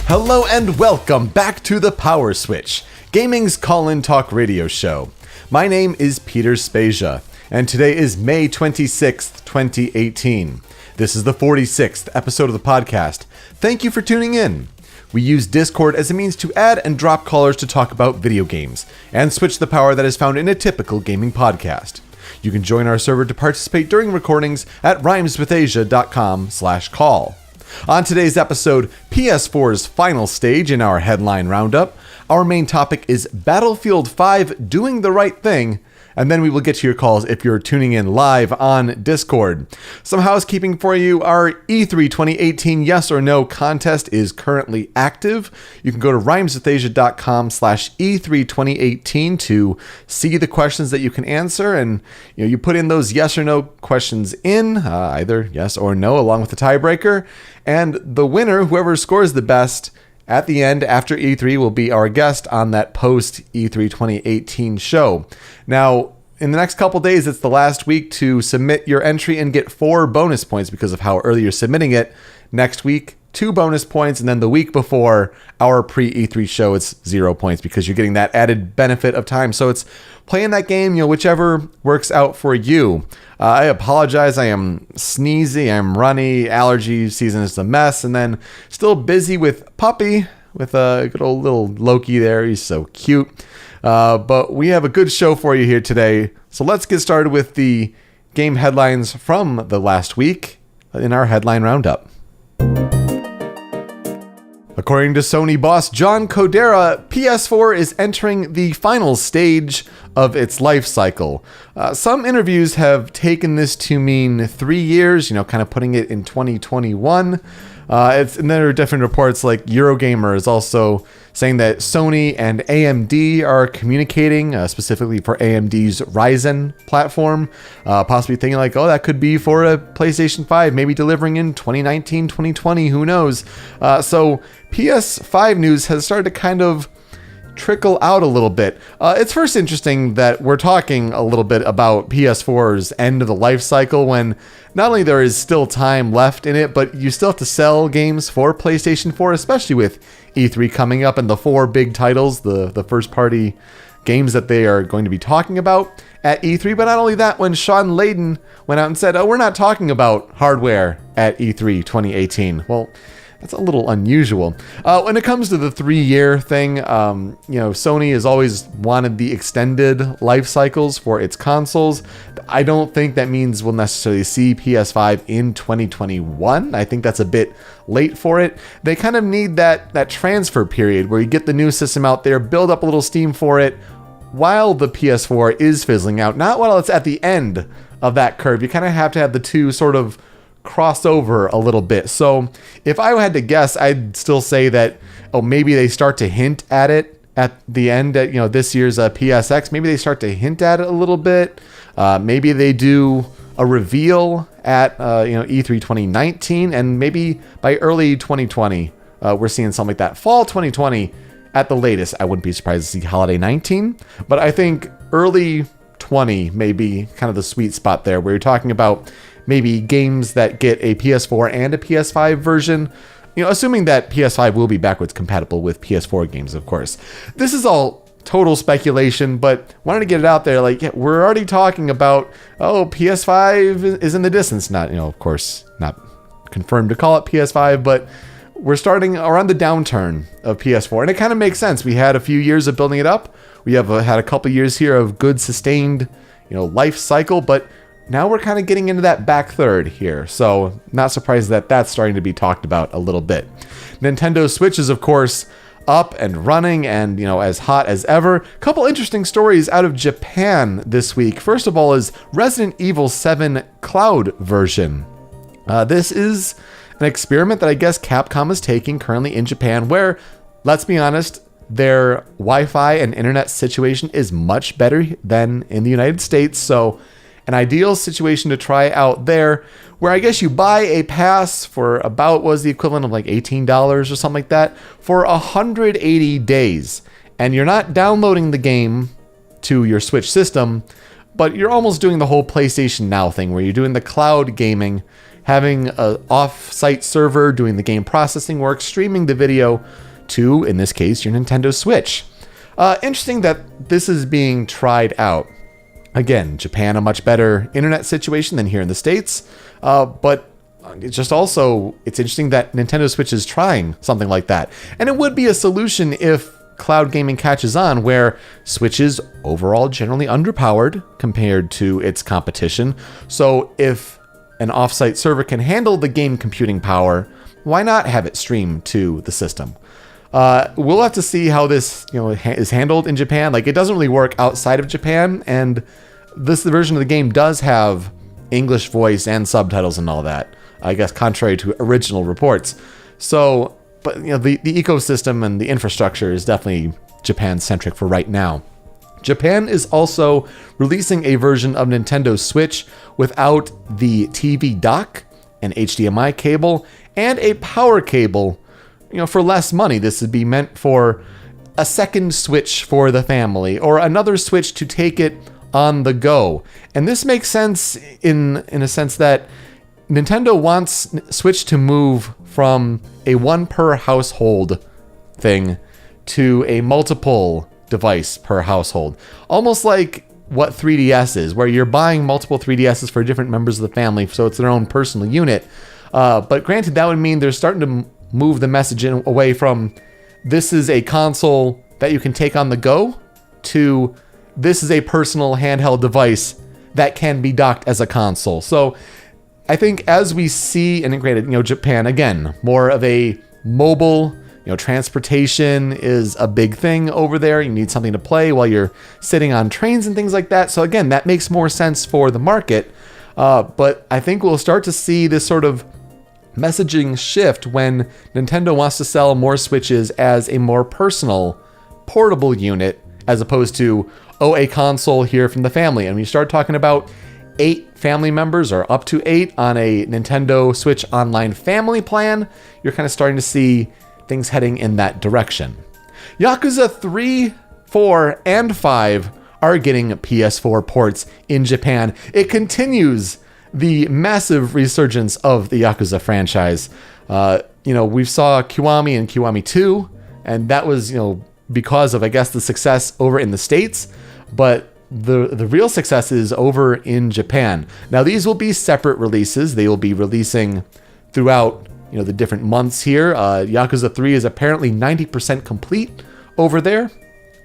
Hello and welcome back to the PowerSwitch, gaming's call-in talk radio show. My name is Peter Spezia, and today is May 26th, 2018. This is the 46th episode of the podcast. Thank you for tuning in. We use Discord as a means to add and drop callers to talk about video games, and switch the power that is found in a typical gaming podcast. You can join our server to participate during recordings at rhymeswithasia.com/call. On today's episode, PS4's final stage in our headline roundup. Our main topic is Battlefield 5 doing the right thing, and then we will get to your calls if you're tuning in live on Discord. Some housekeeping for you. Our E3 2018 Yes or No contest is currently active. You can go to rhymeswithasia.com/E3 2018 to see the questions that you can answer, and you put in those yes or no questions in, either yes or no, along with the tiebreaker, and the winner, whoever scores the best, at the end, after E3, will be our guest on that post-E3 2018 show. Now, in the next couple days, it's the last week to submit your entry and get 4 bonus points because of how early you're submitting it. Next week, 2 bonus points, and then the week before our pre-E3 show, it's 0 points because you're getting that added benefit of time. So it's playing that game, whichever works out for you. I apologize. I am sneezy. I'm runny. Allergy season is a mess. And then still busy with Puppy, with a good old little Loki there. He's so cute. But we have a good show for you here today. So let's get started with the game headlines from the last week in our headline roundup. According to Sony boss John Codera, PS4 is entering the final stage of its life cycle. Some interviews have taken this to mean 3 years, kind of putting it in 2021. And there are different reports, like Eurogamer is also saying that Sony and AMD are communicating, specifically for AMD's Ryzen platform, possibly thinking like, that could be for a PlayStation 5, maybe delivering in 2019, 2020, who knows? So PS5 news has started to kind of trickle out a little bit. It's first interesting that we're talking a little bit about PS4's end of the life cycle when not only there is still time left in it, but you still have to sell games for PlayStation 4, especially with E3 coming up and the 4 big titles, the first party games that they are going to be talking about at E3. But not only that, when Sean Layden went out and said, we're not talking about hardware at E3 2018. Well, that's a little unusual. When it comes to the 3-year thing, Sony has always wanted the extended life cycles for its consoles. I don't think that means we'll necessarily see PS5 in 2021. I think that's a bit late for it. They kind of need that transfer period where you get the new system out there, build up a little steam for it while the PS4 is fizzling out, not while it's at the end of that curve. You kind of have to have the two sort of cross over a little bit. So if I had to guess, I'd still say that, maybe they start to hint at it at the end at, this year's PSX. Maybe they start to hint at it a little bit. Maybe they do a reveal at, E3 2019, and maybe by early 2020, we're seeing something like that. Fall 2020 at the latest. I wouldn't be surprised to see holiday 19, but I think early 20 may be kind of the sweet spot there, where you're talking about maybe games that get a PS4 and a PS5 version, assuming that PS5 will be backwards compatible with PS4 games, of course. This is all total speculation, but wanted to get it out there. We're already talking about, PS5 is in the distance. Not, of course, not confirmed to call it PS5, but we're starting around the downturn of PS4, and it kind of makes sense. We had a few years of building it up. We have had a couple years here of good sustained, life cycle, but now we're kind of getting into that back third here, so not surprised that that's starting to be talked about a little bit. Nintendo Switch is, of course, up and running and, as hot as ever. Couple interesting stories out of Japan this week. First of all is Resident Evil 7 Cloud version. This is an experiment that I guess Capcom is taking currently in Japan, where, let's be honest, their Wi-Fi and internet situation is much better than in the United States, so an ideal situation to try out there, where I guess you buy a pass for about was the equivalent of like $18 or something like that for 180 days. And you're not downloading the game to your Switch system, but you're almost doing the whole PlayStation Now thing where you're doing the cloud gaming, having an off-site server doing the game processing work, streaming the video to, in this case, your Nintendo Switch. Interesting that this is being tried out. Again, Japan, a much better internet situation than here in the States, but it's interesting that Nintendo Switch is trying something like that. And it would be a solution if cloud gaming catches on, where Switch is overall generally underpowered compared to its competition. So if an offsite server can handle the game computing power, why not have it stream to the system? We'll have to see how this, is handled in Japan. Like, it doesn't really work outside of Japan, and the version of the game does have English voice and subtitles and all that, I guess, contrary to original reports. So, but the ecosystem and the infrastructure is definitely Japan-centric for right now. Japan is also releasing a version of Nintendo Switch without the TV dock, an HDMI cable, and a power cable. For less money. This would be meant for a second Switch for the family, or another Switch to take it on the go. And this makes sense in a sense that Nintendo wants Switch to move from a one per household thing to a multiple device per household. Almost like what 3DS is, where you're buying multiple 3DSs for different members of the family, so it's their own personal unit. But granted, that would mean they're starting to move the message away from this is a console that you can take on the go to this is a personal handheld device that can be docked as a console. So I think as we see integrated, Japan, again, more of a mobile, transportation is a big thing over there. You need something to play while you're sitting on trains and things like that. So again, that makes more sense for the market. But I think we'll start to see this sort of messaging shift when Nintendo wants to sell more Switches as a more personal, portable unit, as opposed to, a console here from the family. And when you start talking about 8 family members, or up to 8 on a Nintendo Switch Online family plan, you're kind of starting to see things heading in that direction. Yakuza 3, 4, and 5 are getting PS4 ports in Japan. It continues the massive resurgence of the Yakuza franchise. We saw Kiwami and Kiwami 2, and that was, because of, I guess, the success over in the States, but the real success is over in Japan. Now, these will be separate releases. They will be releasing throughout, the different months here. Yakuza 3 is apparently 90% complete over there.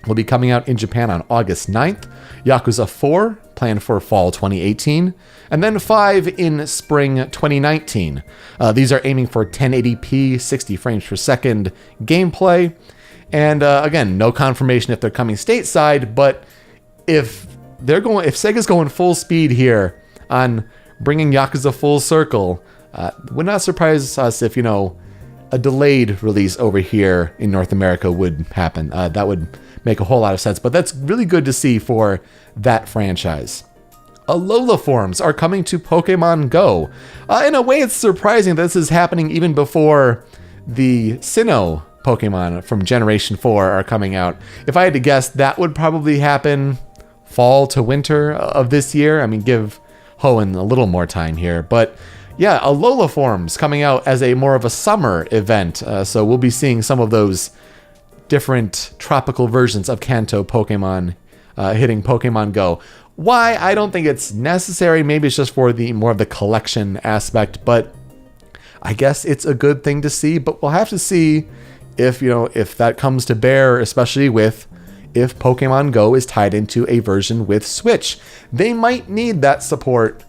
Will be coming out in Japan on August 9th. Yakuza 4, planned for fall 2018. And then 5 in spring 2019. These are aiming for 1080p, 60 frames per second gameplay. And again, no confirmation if they're coming stateside, but if Sega's going full speed here on bringing Yakuza full circle, would not surprise us if, a delayed release over here in North America would happen. That would make a whole lot of sense, but that's really good to see for that franchise. Alola forms are coming to Pokemon GO. In a way, it's surprising that this is happening even before the Sinnoh Pokemon from Generation 4 are coming out. If I had to guess, that would probably happen fall to winter of this year. I mean, give Hoenn a little more time here. But yeah, Alola forms coming out as a more of a summer event. So we'll be seeing some of those different tropical versions of Kanto Pokemon hitting Pokemon GO. Why? I don't think it's necessary. Maybe it's just for the more of the collection aspect, but I guess it's a good thing to see. But we'll have to see if that comes to bear, especially if Pokemon GO is tied into a version with Switch. They might need that support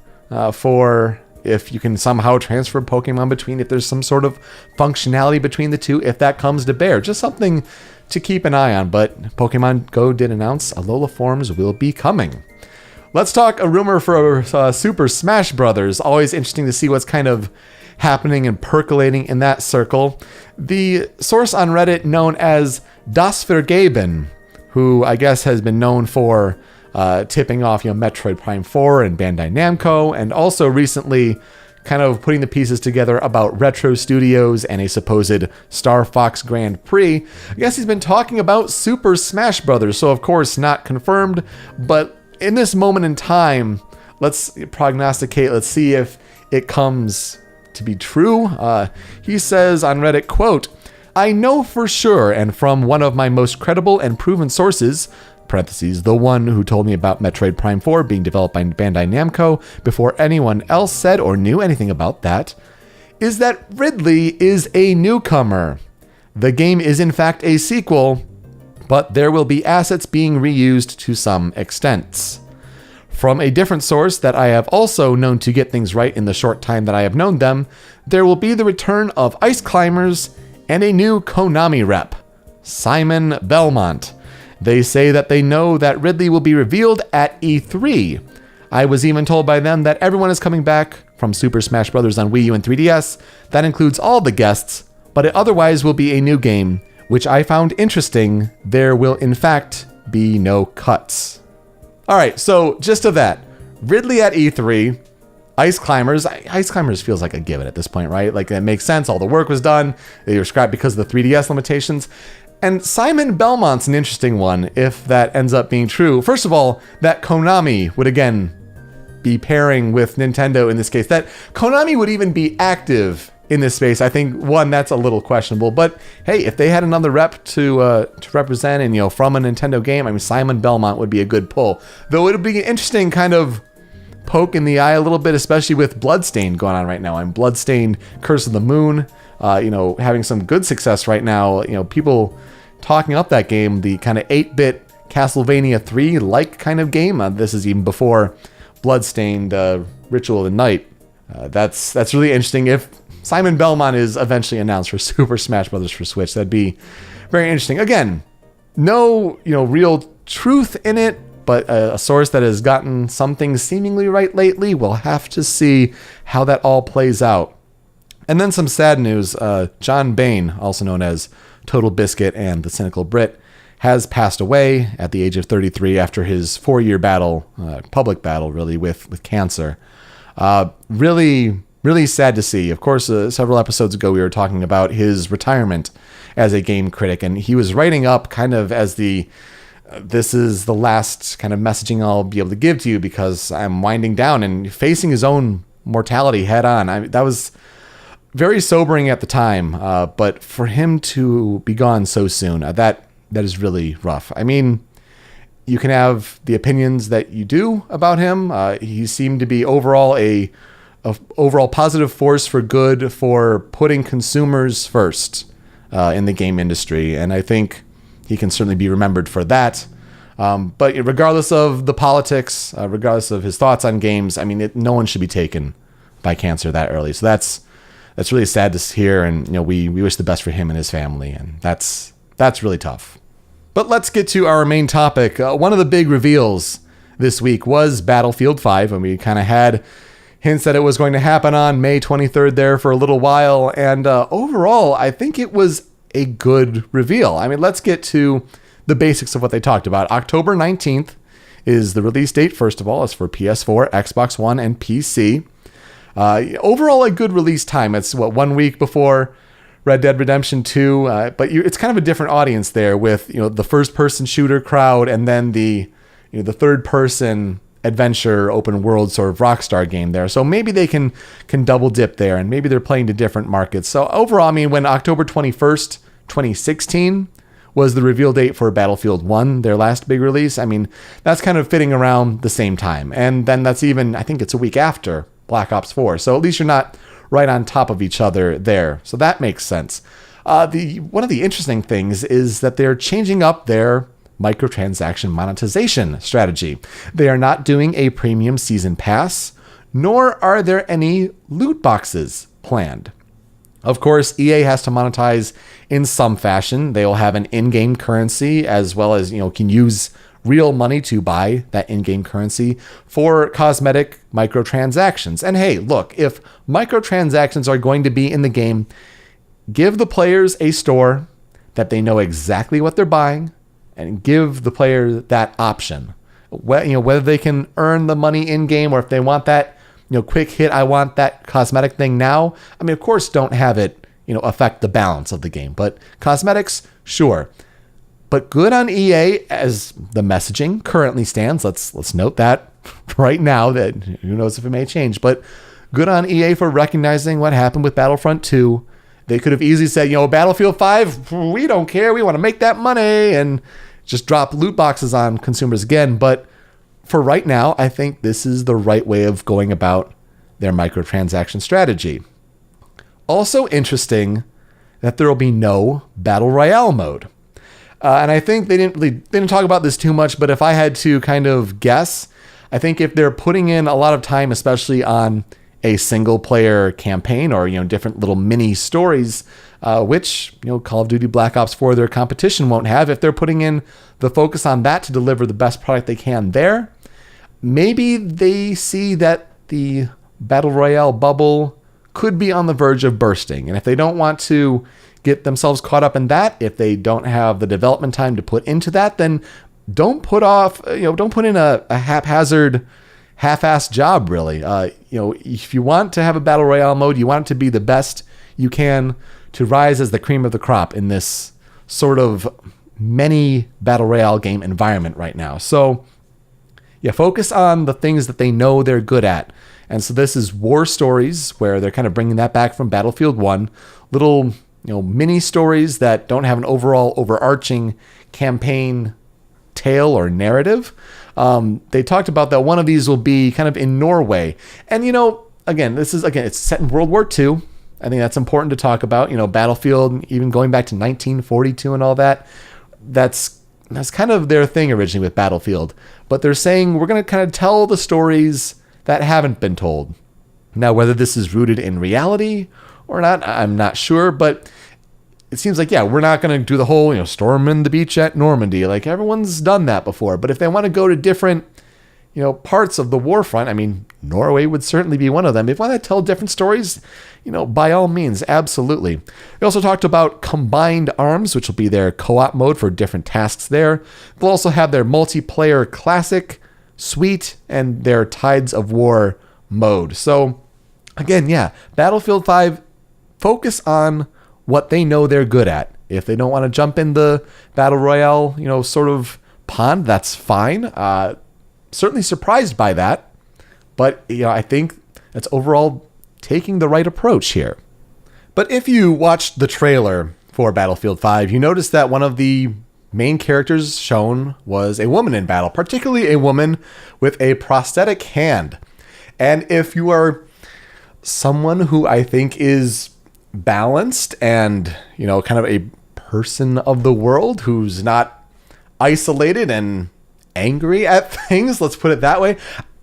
for if you can somehow transfer Pokemon between, if there's some sort of functionality between the two, if that comes to bear. Just something to keep an eye on. But Pokemon GO did announce Alola forms will be coming. Let's talk a rumor for Super Smash Brothers. Always interesting to see what's kind of happening and percolating in that circle. The source on Reddit known as Das Vergeben, who I guess has been known for tipping off, Metroid Prime 4 and Bandai Namco, and also recently kind of putting the pieces together about Retro Studios and a supposed Star Fox Grand Prix. I guess he's been talking about Super Smash Brothers, so of course not confirmed, but in this moment in time, let's prognosticate, let's see if it comes to be true. He says on Reddit, quote, "I know for sure, and from one of my most credible and proven sources, parentheses, the one who told me about Metroid Prime 4 being developed by Bandai Namco before anyone else said or knew anything about that, is that Ridley is a newcomer. The game is in fact a sequel, but there will be assets being reused to some extent. From a different source that I have also known to get things right in the short time that I have known them, there will be the return of Ice Climbers and a new Konami rep, Simon Belmont. They say that they know that Ridley will be revealed at E3. I was even told by them that everyone is coming back from Super Smash Bros. On Wii U and 3DS. That includes all the guests, but it otherwise will be a new game, which I found interesting. There will in fact be no cuts." All right, so just of that, Ridley at E3, Ice Climbers. Ice Climbers feels like a given at this point, right? Like, it makes sense. All the work was done. They were scrapped because of the 3DS limitations. And Simon Belmont's an interesting one if that ends up being true. First of all, that Konami would again be pairing with Nintendo in this case. That Konami would even be active in this space. I think, one, that's a little questionable. But hey, if they had another rep to represent and, from a Nintendo game, I mean, Simon Belmont would be a good pull. Though it would be an interesting kind of poke in the eye a little bit, especially with Bloodstained going on right now. I'm Bloodstained, Curse of the Moon, having some good success right now. People talking up that game, the kind of 8-bit Castlevania 3-like kind of game. This is even before Bloodstained Ritual of the Night. That's really interesting. If Simon Belmont is eventually announced for Super Smash Bros. For Switch, that'd be very interesting. Again, no real truth in it, but a source that has gotten some things seemingly right lately. We'll have to see how that all plays out. And then some sad news. John Bain, also known as TotalBiscuit and the Cynical Brit, has passed away at the age of 33 after his 4-year battle, public battle, really, with cancer. Really sad to see. Of course, several episodes ago, we were talking about his retirement as a game critic, and he was writing up kind of as this is the last kind of messaging I'll be able to give to you because I'm winding down, and facing his own mortality head on. That was very sobering at the time, but for him to be gone so soon, that is really rough. I mean, you can have the opinions that you do about him. He seemed to be overall a overall positive force for good for putting consumers first in the game industry, and I think he can certainly be remembered for that. But regardless of the politics, regardless of his thoughts on games, I mean, no one should be taken by cancer that early. So that's really sad to hear, and we wish the best for him and his family, and that's really tough. But let's get to our main topic. One of the big reveals this week was Battlefield 5, and we kind of had hints that it was going to happen on May 23rd there for a little while, and overall, I think it was a good reveal. I mean, let's get to the basics of what they talked about. October 19th is the release date, first of all. It's for PS4, Xbox One, and PC. Overall, a good release time. It's 1 week before Red Dead Redemption 2, but it's kind of a different audience there with the first-person shooter crowd, and then the third-person adventure open world sort of Rockstar game there. So maybe they can double dip there, and maybe they're playing to different markets. So overall, I mean, when October 21st, 2016 was the reveal date for Battlefield 1, their last big release, I mean, that's kind of fitting around the same time. And then that's even, I think it's a week after Black Ops 4. So at least you're not right on top of each other there. So that makes sense. One of the interesting things is that they're changing up their microtransaction monetization strategy. They are not doing a premium season pass, nor are there any loot boxes planned. Of course, EA has to monetize in some fashion. They will have an in-game currency, as well as, can use real money to buy that in-game currency for cosmetic microtransactions. And hey, look, if microtransactions are going to be in the game, give the players a store that they know exactly what they're buying, and give the player that option. Whether they can earn the money in-game, or if they want that quick hit, I want that cosmetic thing now. I mean, of course, don't have it, affect the balance of the game. But cosmetics, sure. But good on EA as the messaging currently stands. Let's note that right now, that who knows if it may change. But good on EA for recognizing what happened with Battlefront 2. They could have easily said, Battlefield 5, we don't care. We want to make that money and just drop loot boxes on consumers again. But for right now, I think this is the right way of going about their microtransaction strategy. Also interesting that there will be no Battle Royale mode. And I think they didn't talk about this too much, but if I had to kind of guess, I think if they're putting in a lot of time, especially on a single player campaign or, different little mini stories, which, Call of Duty Black Ops 4, their competition won't have. If they're putting in the focus on that to deliver the best product they can there, maybe they see that the Battle Royale bubble could be on the verge of bursting. And if they don't want to get themselves caught up in that, if they don't have the development time to put into that, then don't put in a haphazard, half-assed job, really. If you want to have a Battle Royale mode, you want it to be the best you can to rise as the cream of the crop in this sort of many Battle Royale game environment right now. So, focus on the things that they know they're good at. And so this is war stories, where they're kind of bringing that back from Battlefield 1. Little, mini stories that don't have an overall overarching campaign tale or narrative. They talked about that one of these will be kind of in Norway. And, it's set in World War II. I think that's important to talk about. Battlefield, even going back to 1942 and all that. That's kind of their thing originally with Battlefield. But they're saying we're going to kind of tell the stories that haven't been told. Now, whether this is rooted in reality or not, I'm not sure. But it seems like, we're not going to do the whole, storming the beach at Normandy. Like, everyone's done that before. But if they want to go to different, parts of the war front, I mean, Norway would certainly be one of them. If you want to tell different stories, by all means, absolutely. They also talked about Combined Arms, which will be their co-op mode for different tasks there. They'll also have their multiplayer classic suite and their Tides of War mode. So, again, Battlefield 5, focus on what they know they're good at. If they don't want to jump in the Battle Royale, sort of pond, that's fine. Certainly surprised by that. But, I think that's overall taking the right approach here. But if you watched the trailer for Battlefield 5, you noticed that one of the main characters shown was a woman in battle, particularly a woman with a prosthetic hand. And if you are someone who I think is balanced and, kind of a person of the world who's not isolated and angry at things, let's put it that way,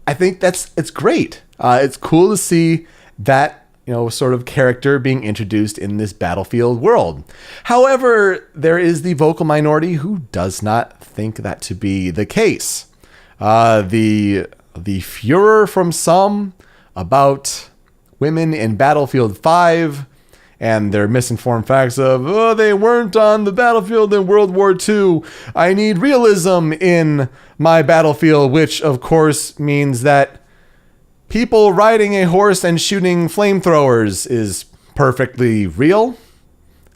I think it's great. It's cool to see that, sort of character being introduced in this Battlefield world. However, there is the vocal minority who does not think that to be the case. The furor from some about women in Battlefield 5 and their misinformed facts of, they weren't on the battlefield in World War II. I need realism in my Battlefield, which of course means that people riding a horse and shooting flamethrowers is perfectly real.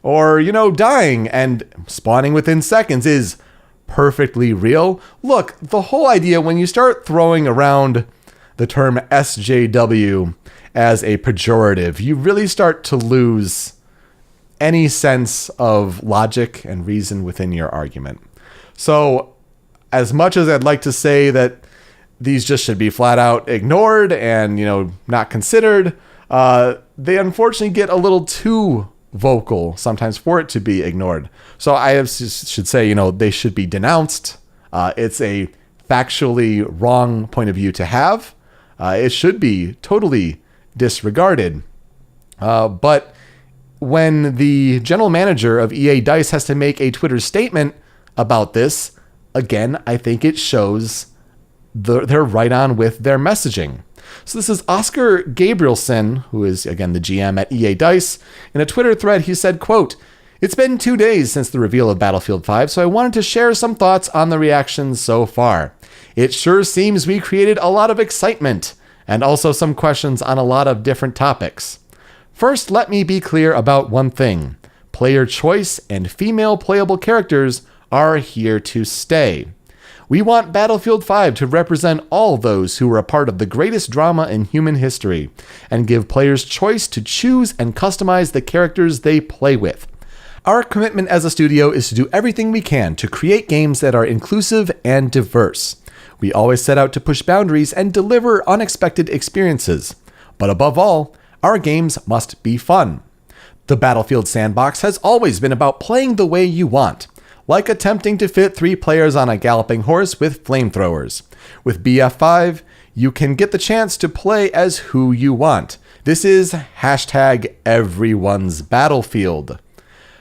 Or, dying and spawning within seconds is perfectly real. Look, the whole idea, when you start throwing around the term SJW as a pejorative, you really start to lose any sense of logic and reason within your argument. So, as much as I'd like to say that these just should be flat out ignored and, not considered, they unfortunately get a little too vocal sometimes for it to be ignored. So I should say, they should be denounced. It's a factually wrong point of view to have. It should be totally disregarded. But when the general manager of EA DICE has to make a Twitter statement about this, again, I think it shows they're right on with their messaging. So this is Oscar Gabrielson, who is, again, the GM at EA DICE. In a Twitter thread, he said, quote, "It's been 2 days since the reveal of Battlefield 5, so I wanted to share some thoughts on the reactions so far. It sure seems we created a lot of excitement, and also some questions on a lot of different topics. First, let me be clear about one thing. Player choice and female playable characters are here to stay. We want Battlefield 5 to represent all those who were a part of the greatest drama in human history, and give players choice to choose and customize the characters they play with. Our commitment as a studio is to do everything we can to create games that are inclusive and diverse. We always set out to push boundaries and deliver unexpected experiences. But above all, our games must be fun. The Battlefield sandbox has always been about playing the way you want, like attempting to fit 3 players on a galloping horse with flamethrowers. With BF5, you can get the chance to play as who you want. This is hashtag everyone's Battlefield.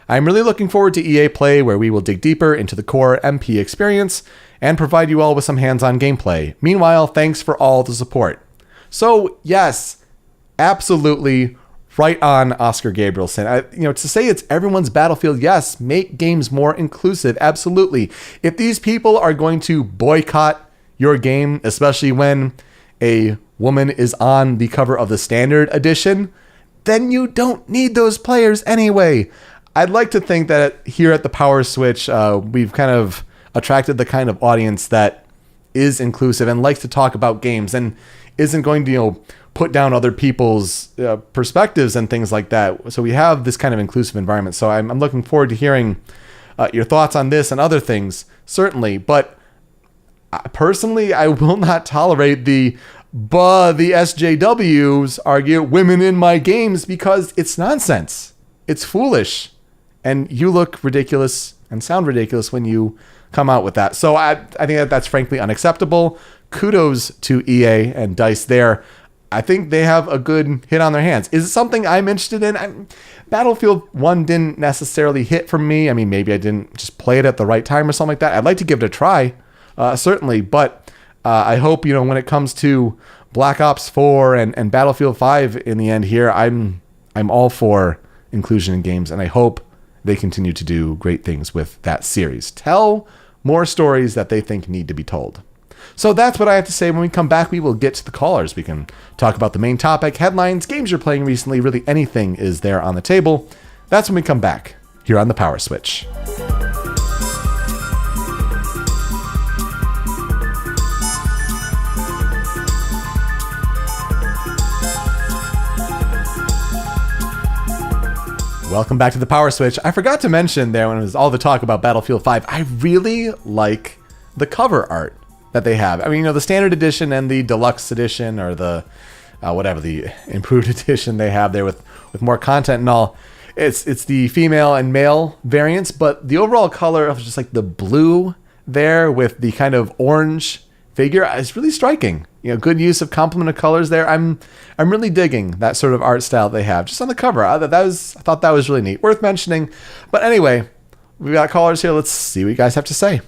I'm really looking forward to EA Play, where we will dig deeper into the core MP experience and provide you all with some hands-on gameplay. Meanwhile, thanks for all the support. So, yes, absolutely right on, Oscar Gabrielson. To say it's everyone's Battlefield, yes, make games more inclusive, absolutely. If these people are going to boycott your game, especially when a woman is on the cover of the standard edition, then you don't need those players anyway. I'd like to think that here at the PowerSwitch, we've kind of attracted the kind of audience that is inclusive and likes to talk about games and isn't going to, put down other people's perspectives and things like that. So we have this kind of inclusive environment. So I'm looking forward to hearing your thoughts on this and other things, certainly. But personally, I will not tolerate the SJWs argue women in my games, because it's nonsense. It's foolish. And you look ridiculous and sound ridiculous when you come out with that. So I think that's frankly unacceptable. Kudos to EA and DICE there. I think they have a good hit on their hands. Is it something I'm interested in? Battlefield 1 didn't necessarily hit for me. I mean, maybe I didn't just play it at the right time or something like that. I'd like to give it a try, certainly. But I hope, when it comes to Black Ops 4 and Battlefield 5 in the end here, I'm all for inclusion in games, and I hope they continue to do great things with that series. Tell more stories that they think need to be told. So that's what I have to say. When we come back, we will get to the callers. We can talk about the main topic, headlines, games you're playing recently. Really anything is there on the table. That's when we come back here on the Power Switch. Welcome back to the Power Switch. I forgot to mention there when it was all the talk about Battlefield 5, I really like the cover art that they have. I mean, the standard edition and the deluxe edition, or the the improved edition they have there with more content and all. It's the female and male variants, but the overall color of just like the blue there with the kind of orange figure is really striking. Good use of complement of colors there. I'm really digging that sort of art style they have just on the cover. I thought that was really neat, worth mentioning. But anyway, we've got callers here. Let's see what you guys have to say.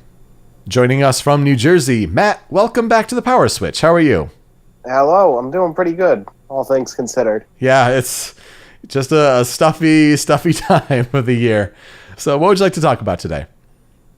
Joining us from New Jersey, Matt, welcome back to the Power Switch. How are you? Hello, I'm doing pretty good, all things considered. Yeah, it's just a stuffy time of the year. So what would you like to talk about today?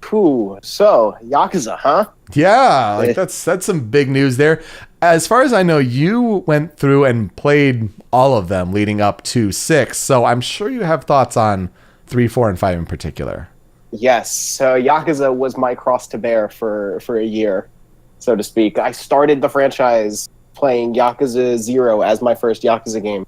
So, Yakuza, huh? Yeah, that's some big news there. As far as I know, you went through and played all of them leading up to 6, so I'm sure you have thoughts on 3, 4, and 5 in particular. Yes, so Yakuza was my cross to bear for a year, so to speak. I started the franchise playing Yakuza 0 as my first Yakuza game.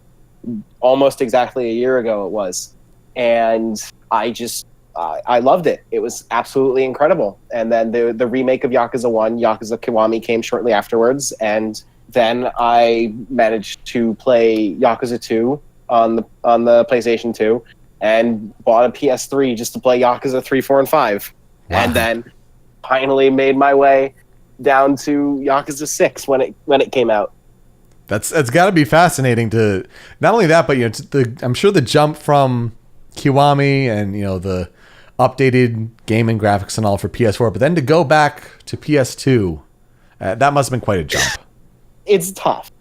Almost exactly a year ago it was. And I loved it. It was absolutely incredible. And then the remake of Yakuza 1, Yakuza Kiwami, came shortly afterwards. And then I managed to play Yakuza 2 on the PlayStation 2. And bought a PS3 just to play Yakuza 3, 4, and 5. Wow. And then finally made my way down to Yakuza 6 when it came out. That's got to be fascinating to not only that, but I'm sure the jump from Kiwami and the updated game and graphics and all for PS4, but then to go back to PS2, that must have been quite a jump. It's tough.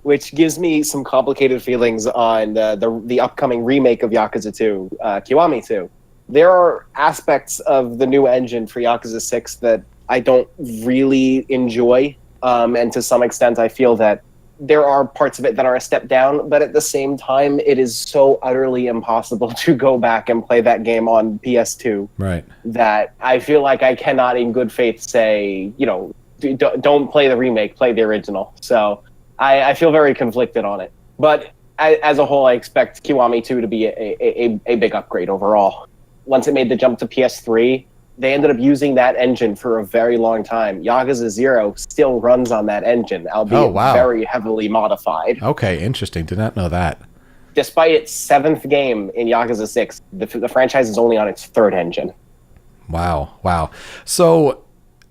Which gives me some complicated feelings on the upcoming remake of Yakuza 2, Kiwami 2. There are aspects of the new engine for Yakuza 6 that I don't really enjoy, and to some extent I feel that there are parts of it that are a step down, but at the same time, it is so utterly impossible to go back and play that game on PS2. Right. That I feel like I cannot, in good faith, say, don't play the remake, play the original. So I feel very conflicted on it. But as a whole, I expect Kiwami 2 to be a big upgrade overall. Once it made the jump to PS3, they ended up using that engine for a very long time. Yakuza 0 still runs on that engine, albeit very heavily modified. Okay, interesting. Did not know that. Despite its 7th game in Yakuza 6, the franchise is only on its 3rd engine. Wow. So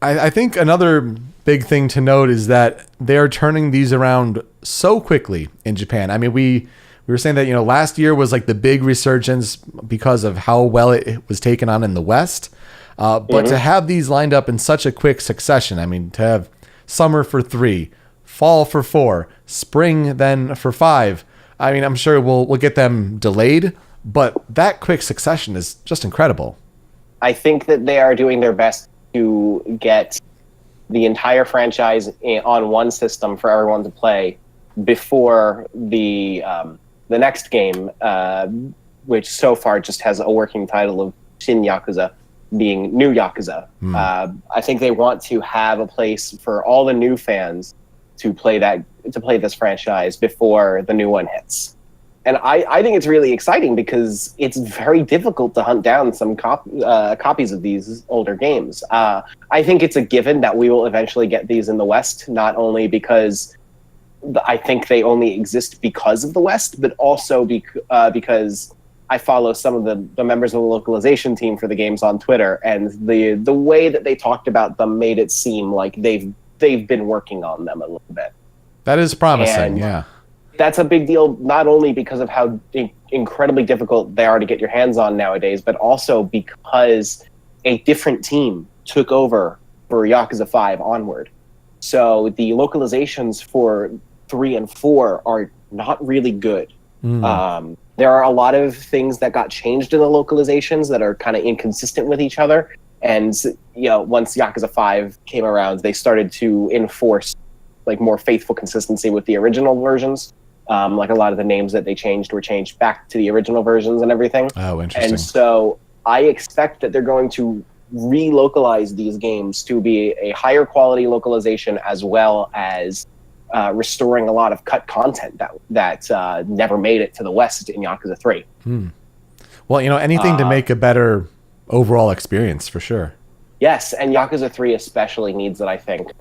I think another big thing to note is that they're turning these around so quickly in Japan. I mean, we were saying that, last year was like the big resurgence because of how well it was taken on in the West. But to have these lined up in such a quick succession, I mean, to have summer for 3, fall for 4, spring then for 5, I mean, I'm sure we'll get them delayed, but that quick succession is just incredible. I think that they are doing their best to get the entire franchise on one system for everyone to play before the next game, which so far just has a working title of Shin Yakuza, being New Yakuza. I think they want to have a place for all the new fans to play this franchise before the new one hits. And I think it's really exciting because it's very difficult to hunt down some copies of these older games. I think it's a given that we will eventually get these in the West, not only because I think they only exist because of the West, but also because I follow some of the members of the localization team for the games on Twitter, and the way that they talked about them made it seem like they've been working on them a little bit. That is promising, and yeah. That's a big deal, not only because of how incredibly difficult they are to get your hands on nowadays, but also because a different team took over for Yakuza 5 onward. So the localizations for 3 and 4 are not really good. There are a lot of things that got changed in the localizations that are kind of inconsistent with each other. And once Yakuza 5 came around, they started to enforce like more faithful consistency with the original versions. Like a lot of the names that they changed were changed back to the original versions and everything. Oh, interesting. And so I expect that they're going to relocalize these games to be a higher quality localization, as well as restoring a lot of cut content that never made it to the West in Yakuza 3. Well, anything to make a better overall experience, for sure. Yes, and Yakuza 3 especially needs it, I think.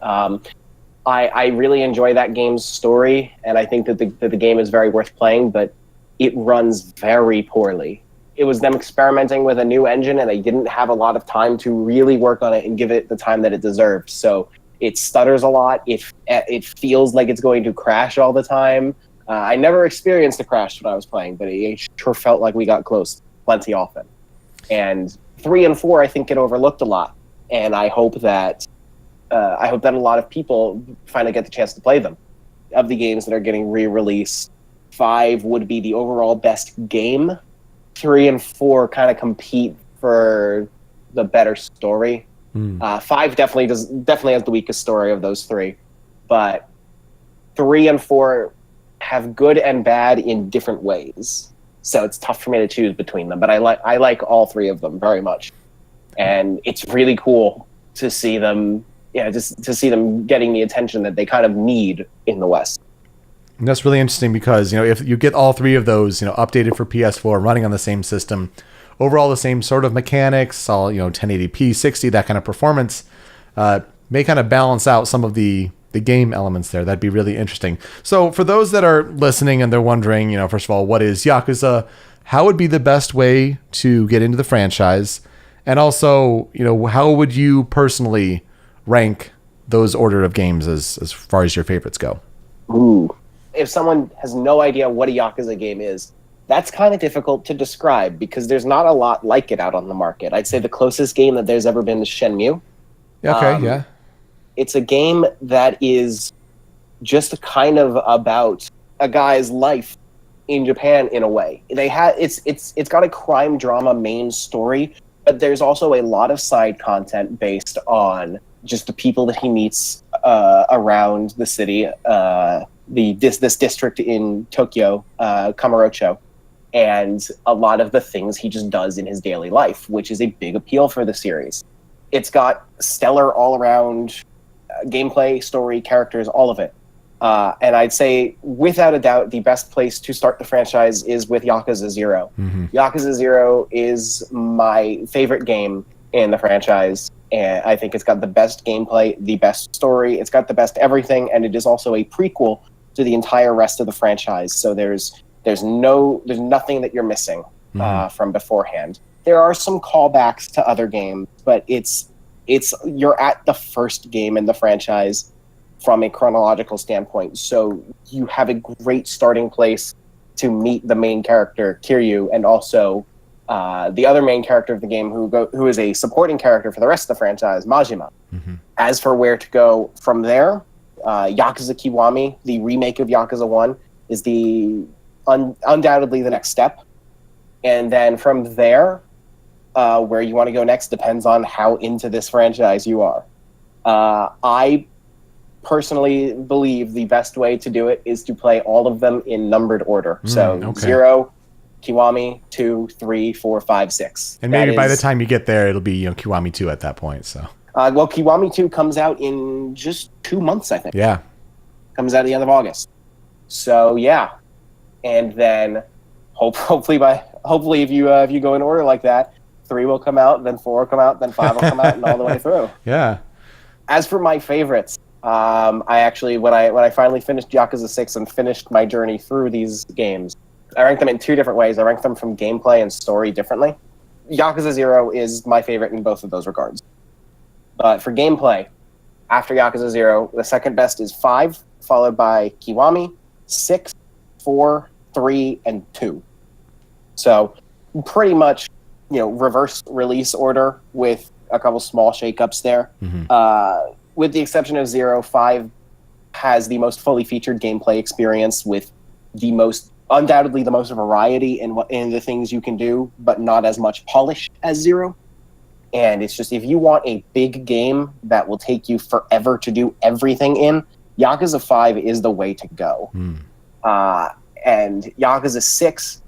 I really enjoy that game's story, and I think that the game is very worth playing, but it runs very poorly. It was them experimenting with a new engine, and they didn't have a lot of time to really work on it and give it the time that it deserved. So it stutters a lot. It feels like it's going to crash all the time. I never experienced a crash when I was playing, but it sure felt like we got close plenty often. And 3 and 4, I think, get overlooked a lot, and I hope that a lot of people finally get the chance to play them. Of the games that are getting re-released, 5 would be the overall best game. 3 and 4 kind of compete for the better story. 5 definitely has the weakest story of those 3, but 3 and 4 have good and bad in different ways. So it's tough for me to choose between them, but I like all 3 of them very much, and it's really cool to see them. Yeah, just to see them getting the attention that they kind of need in the West. And that's really interesting because, if you get all 3 of those, updated for PS4, running on the same system, overall the same sort of mechanics, all, 1080p, 60, that kind of performance, may kind of balance out some of the game elements there. That'd be really interesting. So for those that are listening and they're wondering, first of all, what is Yakuza? How would be the best way to get into the franchise? And also, how would you personally rank those order of games as far as your favorites go? Ooh. If someone has no idea what a Yakuza game is, that's kind of difficult to describe because there's not a lot like it out on the market. I'd say the closest game that there's ever been is Shenmue. Okay, yeah. It's a game that is just kind of about a guy's life in Japan in a way. It's got a crime drama main story, but there's also a lot of side content based on just the people that he meets around the city. this district in Tokyo, Kamurocho, and a lot of the things he just does in his daily life, which is a big appeal for the series. It's got stellar all-around gameplay, story, characters, all of it. And I'd say, without a doubt, the best place to start the franchise is with Yakuza 0. Mm-hmm. Yakuza 0 is my favorite game in the franchise, and I think it's got the best gameplay, the best story, it's got the best everything, and it is also a prequel to the entire rest of the franchise. So there's nothing that you're missing from beforehand. There are some callbacks to other games, but it's you're at the first game in the franchise from a chronological standpoint, so you have a great starting place to meet the main character Kiryu, and also the other main character of the game, who is a supporting character for the rest of the franchise, Majima. Mm-hmm. As for where to go from there, Yakuza Kiwami, the remake of Yakuza 1, is undoubtedly the next step. And then from there, where you want to go next depends on how into this franchise you are. I personally believe the best way to do it is to play all of them in numbered order. So 0, Kiwami, 2, 3, 4, 5, 6. And maybe by the time you get there, it'll be Kiwami 2 at that point. So well, Kiwami 2 comes out in just 2 months, I think. Yeah. Comes out at the end of August. So yeah. And then hopefully if you go in order like that, 3 will come out, then 4 will come out, then 5 will come out, and all the way through. Yeah. As for my favorites, I actually, when I finally finished Yakuza 6 and finished my journey through these games, I ranked them in 2 different ways. I ranked them from gameplay and story differently. Yakuza 0 is my favorite in both of those regards. But for gameplay, after Yakuza 0, the second best is 5, followed by Kiwami, 6, 4, 3, and 2. So pretty much, reverse release order with a couple small shakeups there. Mm-hmm. With the exception of 0, 5 has the most fully featured gameplay experience with undoubtedly the most variety in the things you can do, but not as much polish as 0. And it's just, if you want a big game that will take you forever to do everything in, Yakuza 5 is the way to go. And Yakuza 6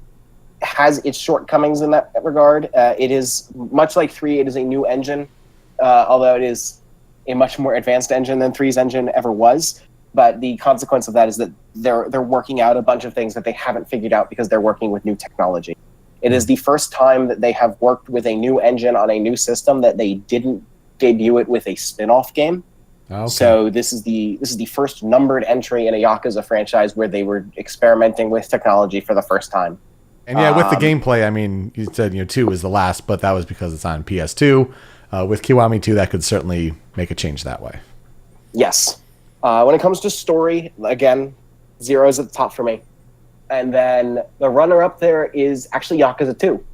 has its shortcomings in that regard. It is, much like 3, it is a new engine, although it is a much more advanced engine than 3's engine ever was. But the consequence of that is that they're working out a bunch of things that they haven't figured out because they're working with new technology. It is the first time that they have worked with a new engine on a new system that they didn't debut it with a spin-off game. Okay. So this is the first numbered entry in a Yakuza franchise where they were experimenting with technology for the first time. And yeah, with the gameplay, I mean, you said 2 was the last, but that was because it's on PS2. With Kiwami 2, that could certainly make a change that way. Yes. When it comes to story, again, 0 is at the top for me. And then the runner-up there is actually Yakuza 2.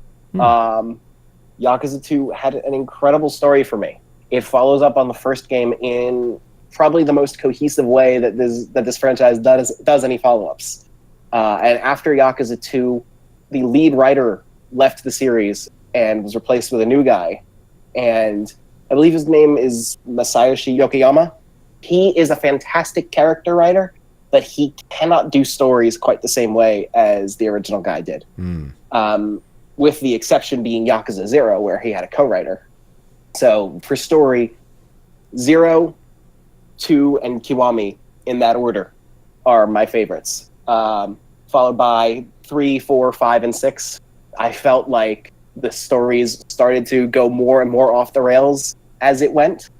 Yakuza 2 had an incredible story for me. It follows up on the first game in probably the most cohesive way that this franchise does any follow-ups. And after Yakuza 2, the lead writer left the series and was replaced with a new guy. And I believe his name is Masayoshi Yokoyama. He is a fantastic character writer, but he cannot do stories quite the same way as the original guy did. With the exception being Yakuza 0, where he had a co-writer. So for story, 0, 2, and Kiwami, in that order, are my favorites. Followed by 3, 4, 5, and 6. I felt like the stories started to go more and more off the rails as it went.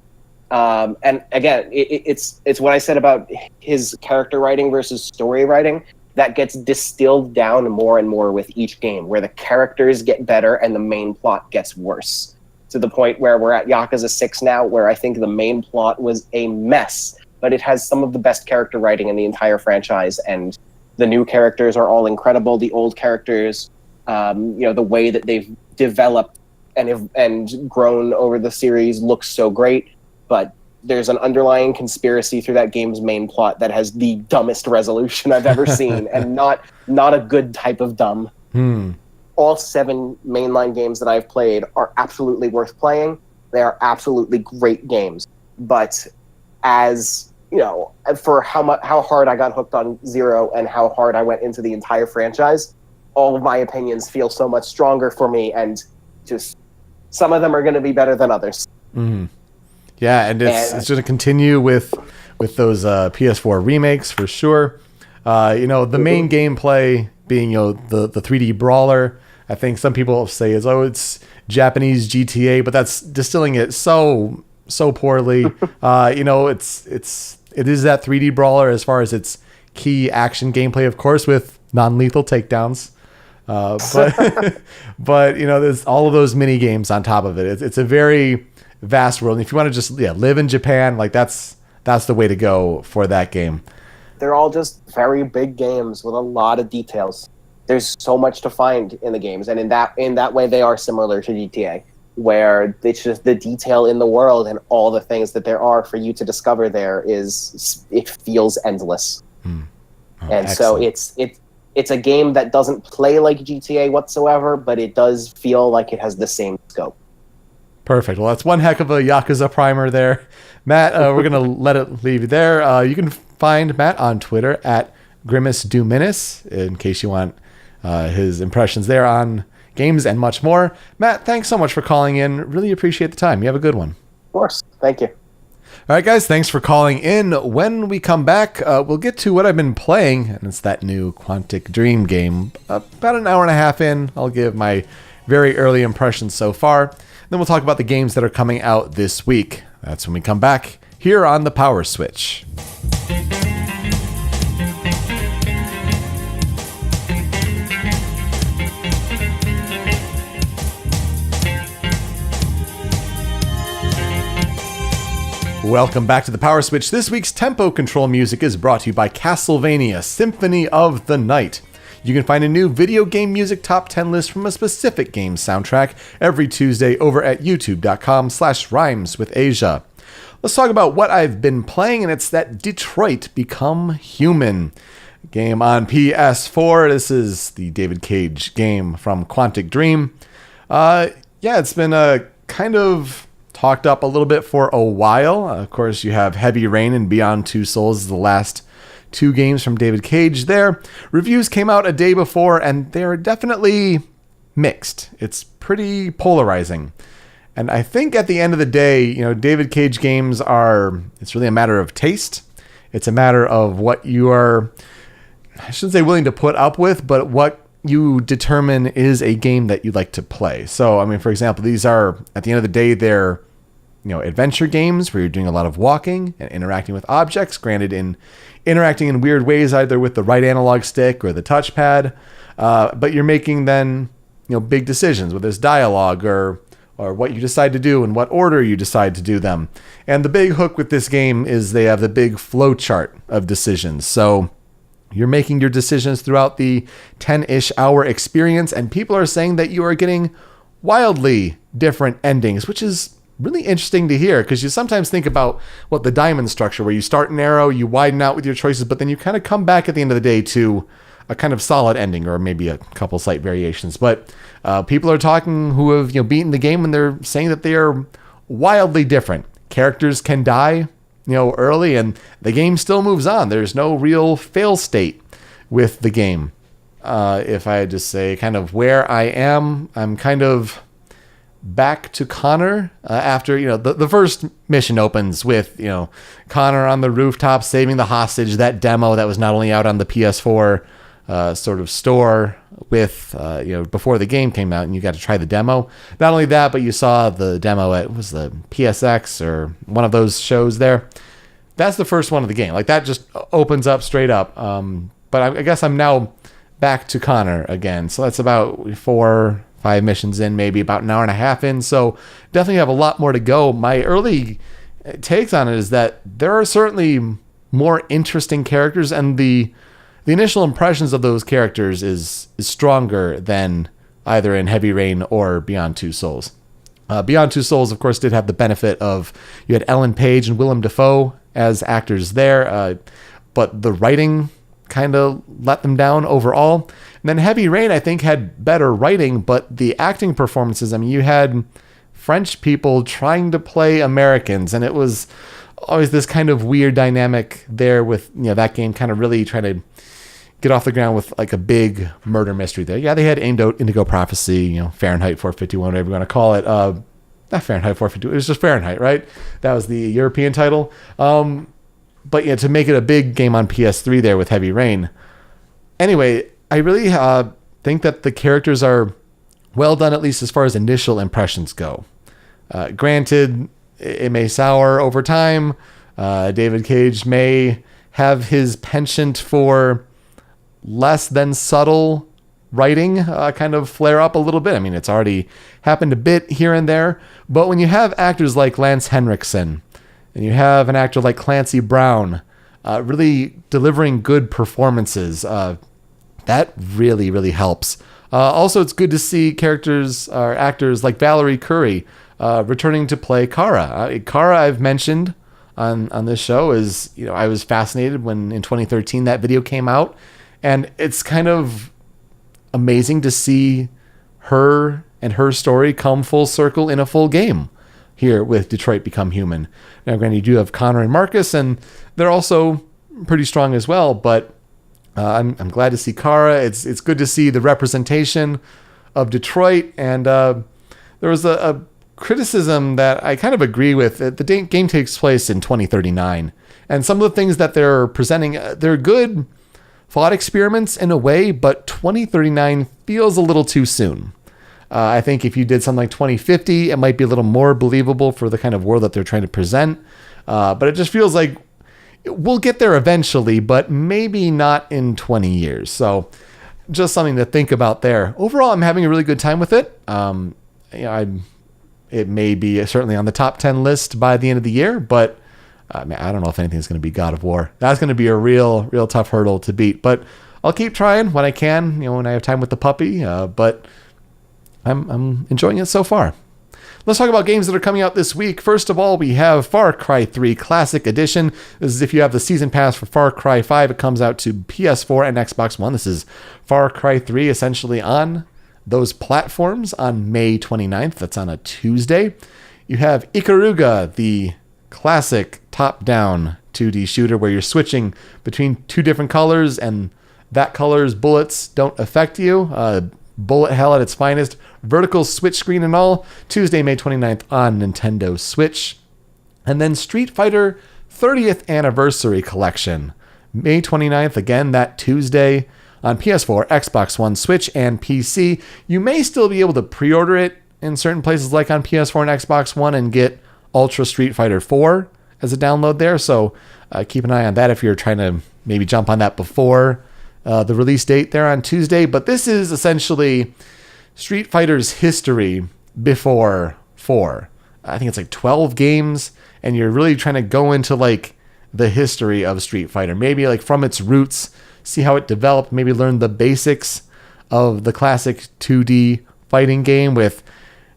And again, it's what I said about his character writing versus story writing. That gets distilled down more and more with each game, where the characters get better and the main plot gets worse. To the point where we're at Yakuza 6 now, where I think the main plot was a mess, but it has some of the best character writing in the entire franchise, and the new characters are all incredible. The old characters, the way that they've developed and grown over the series looks so great, but there's an underlying conspiracy through that game's main plot that has the dumbest resolution I've ever seen, and not a good type of dumb. All 7 mainline games that I've played are absolutely worth playing. They are absolutely great games. But as for how hard I got hooked on Zero and how hard I went into the entire franchise, all of my opinions feel so much stronger for me, and just some of them are going to be better than others. Mm-hmm. Yeah, and it's going to continue with those PS4 remakes for sure. The main gameplay being the 3D brawler. I think some people say it's Japanese GTA, but that's distilling it so poorly. It is that 3D brawler as far as its key action gameplay, of course, with non-lethal takedowns. But there's all of those mini games on top of it. It's a very vast world. And if you want to just live in Japan, like that's the way to go for that game. They're all just very big games with a lot of details. There's so much to find in the games, and in that way, they are similar to GTA, where it's just the detail in the world and all the things that there are for you to discover. It feels endless, and excellent. So it's a game that doesn't play like GTA whatsoever, but it does feel like it has the same scope. Perfect. Well, that's one heck of a Yakuza primer there. Matt, we're going to let it leave you there. You can find Matt on Twitter at GrimaceDoMinus in case you want his impressions there on games and much more. Matt, thanks so much for calling in. Really appreciate the time. You have a good one. Of course. Thank you. All right, guys, thanks for calling in. When we come back, we'll get to what I've been playing, and it's that new Quantic Dream game. About an hour and a half in, I'll give my very early impressions so far. Then we'll talk about the games that are coming out this week. That's when we come back here on the PowerSwitch. Welcome back to the PowerSwitch. This week's tempo control music is brought to you by Castlevania Symphony of the Night. You can find a new video game music top 10 list from a specific game soundtrack every Tuesday over at youtube.com/rhymeswithasia. Let's talk about what I've been playing, and it's that Detroit Become Human game on PS4. This is the David Cage game from Quantic Dream. It's been kind of talked up a little bit for a while. Of course, you have Heavy Rain and Beyond Two Souls, the last two games from David Cage there. Reviews came out a day before, and they're definitely mixed. It's pretty polarizing. And I think at the end of the day, David Cage games it's really a matter of taste. It's a matter of what you are, I shouldn't say willing to put up with, but what you determine is a game that you like to play. So, for example, these are, at the end of the day, they're adventure games where you're doing a lot of walking and interacting with objects, granted interacting in weird ways, either with the right analog stick or the touchpad. But you're making then, big decisions, whether it's dialogue or what you decide to do and what order you decide to do them. And the big hook with this game is they have the big flow chart of decisions. So you're making your decisions throughout the 10-ish hour experience, and people are saying that you are getting wildly different endings, which is really interesting to hear, because you sometimes think about the diamond structure, where you start narrow, you widen out with your choices, but then you kind of come back at the end of the day to a kind of solid ending, or maybe a couple slight variations. But people are talking who have beaten the game, and they're saying that they are wildly different. Characters can die early, and the game still moves on. There's no real fail state with the game. If I had to say kind of where I am, I'm kind of back to Connor after, the first mission opens with, Connor on the rooftop saving the hostage, that demo that was not only out on the PS4 sort of store with, before the game came out, and you got to try the demo. Not only that, but you saw the demo at, was the PSX or one of those shows there. That's the first one of the game. Like, that just opens up straight up. But I guess I'm now back to Connor again. So that's about 4-5 missions in, maybe about an hour and a half in. So definitely have a lot more to go. My early takes on it is that there are certainly more interesting characters, and the initial impressions of those characters is stronger than either in Heavy Rain or Beyond Two Souls. Beyond Two Souls, of course, did have the benefit of, you had Ellen Page and Willem Dafoe as actors there, but the writing kind of let them down overall. And then Heavy Rain, I think, had better writing, but the acting performances, you had French people trying to play Americans, and it was always this kind of weird dynamic there with, that game kind of really trying to get off the ground with like a big murder mystery there. Yeah, they had Indigo Prophecy, Fahrenheit 451, whatever you want to call it. Not Fahrenheit 451, it was just Fahrenheit, right? That was the European title. But yeah, to make it a big game on PS3 there with Heavy Rain. Anyway, I really think that the characters are well done, at least as far as initial impressions go. Granted, it may sour over time. David Cage may have his penchant for less than subtle writing kind of flare up a little bit. I mean, it's already happened a bit here and there. But when you have actors like Lance Henriksen, and you have an actor like Clancy Brown really delivering good performances, that really, really helps. Also, it's good to see actors like Valerie Curry returning to play Kara. Kara, I've mentioned on this show, is, I was fascinated when in 2013 that video came out. And it's kind of amazing to see her and her story come full circle in a full game here with Detroit Become Human. Now, granted, you do have Connor and Marcus, and they're also pretty strong as well, but I'm glad to see Kara. It's good to see the representation of Detroit, and there was a criticism that I kind of agree with. The game takes place in 2039, and some of the things that they're presenting, they're good thought experiments in a way, but 2039 feels a little too soon. I think if you did something like 2050, it might be a little more believable for the kind of world that they're trying to present. But it just feels like we'll get there eventually, but maybe not in 20 years. So just something to think about there. Overall, I'm having a really good time with it. It may be certainly on the top 10 list by the end of the year, but I don't know if anything's going to be God of War. That's going to be a real tough hurdle to beat. But I'll keep trying when I can, when I have time with the puppy. But I'm enjoying it so far. Let's talk about games that are coming out this week. First of all, we have Far Cry 3 Classic Edition. This is if you have the season pass for Far Cry 5. It comes out to PS4 and Xbox One. This is Far Cry 3 essentially on those platforms on May 29th. That's on a Tuesday. You have Ikaruga, the classic top-down 2D shooter where you're switching between two different colors and that color's bullets don't affect you. Bullet hell at its finest. Vertical switch screen and all. Tuesday, May 29th on Nintendo Switch. And then Street Fighter 30th Anniversary Collection. May 29th, again, that Tuesday on PS4, Xbox One, Switch, and PC. You may still be able to pre-order it in certain places like on PS4 and Xbox One and get Ultra Street Fighter 4 as a download there. So keep an eye on that if you're trying to maybe jump on that before the release date there on Tuesday. But this is essentially Street Fighter's history before 4. I think it's like 12 games, and you're really trying to go into like the history of Street Fighter. Maybe like from its roots, see how it developed, maybe learn the basics of the classic 2D fighting game with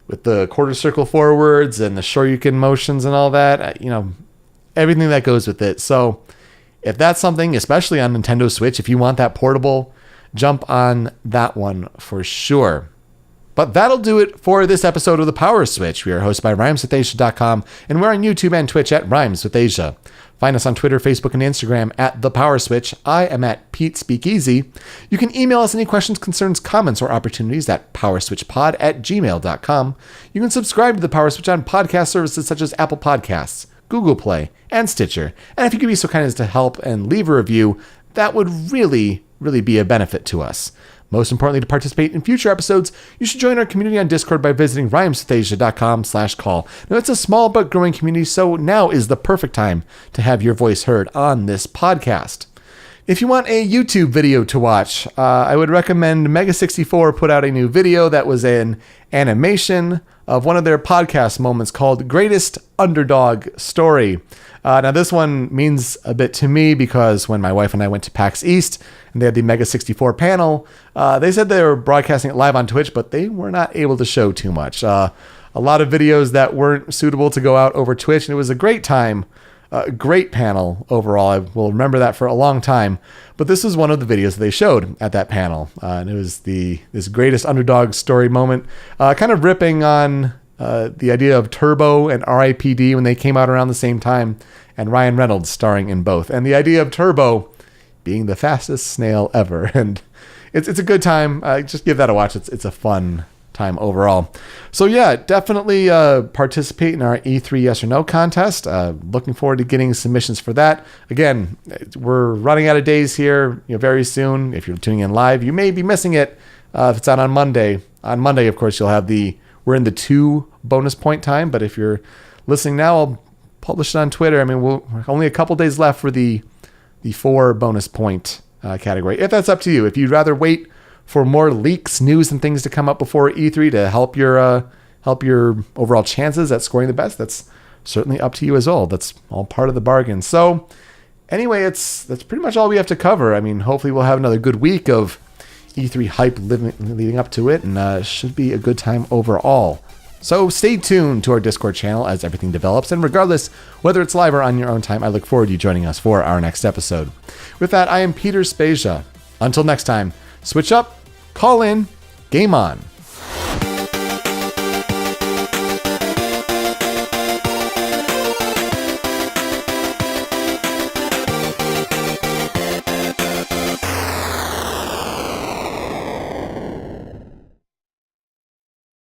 the quarter circle forwards and the Shoryuken motions and all that, everything that goes with it. So if that's something, especially on Nintendo Switch, if you want that portable, jump on that one for sure. But that'll do it for this episode of the Power Switch. We are hosted by rhymeswithasia.com, and we're on YouTube and Twitch at Rhymes with Asia. Find us on Twitter, Facebook, and Instagram at The Power Switch. I am at Pete Speakeasy. You can email us any questions, concerns, comments, or opportunities at powerswitchpod@gmail.com. You can subscribe to The Power Switch on podcast services such as Apple Podcasts, Google Play, and Stitcher. And if you could be so kind as to help and leave a review, that would really, really be a benefit to us. Most importantly, to participate in future episodes, you should join our community on Discord by visiting rhymeswithasia.com/call. Now, it's a small but growing community, so now is the perfect time to have your voice heard on this podcast. If you want a YouTube video to watch, I would recommend Mega64 put out a new video that was an animation of one of their podcast moments called Greatest Underdog Story. Now, this one means a bit to me because when my wife and I went to PAX East and they had the Mega64 panel, they said they were broadcasting it live on Twitch, but they were not able to show too much. A lot of videos that weren't suitable to go out over Twitch, and it was a great time. Great panel overall. I will remember that for a long time. But this was one of the videos that they showed at that panel. And it was this greatest underdog story moment, kind of ripping on The idea of Turbo and R.I.P.D. when they came out around the same time, and Ryan Reynolds starring in both. And the idea of Turbo being the fastest snail ever. And it's a good time. Just give that a watch. It's a fun time overall. So yeah, definitely participate in our E3 Yes or No contest. Looking forward to getting submissions for that. Again, we're running out of days here very soon. If you're tuning in live, you may be missing it if it's out on Monday. On Monday, of course, you'll have we're in the 2 bonus point time, but if you're listening now, I'll publish it on Twitter. I mean, we're only a couple days left for the 4 bonus point category. If that's up to you. If you'd rather wait for more leaks, news, and things to come up before E3 to help your overall chances at scoring the best, that's certainly up to you as well. That's all part of the bargain. So anyway, that's pretty much all we have to cover. I mean, hopefully we'll have another good week of E3 hype leading up to it, and should be a good time overall. So stay tuned to our Discord channel as everything develops, and regardless whether it's live or on your own time, I look forward to you joining us for our next episode. With that, I am Peter Spezia. Until next time, switch up, call in, game on.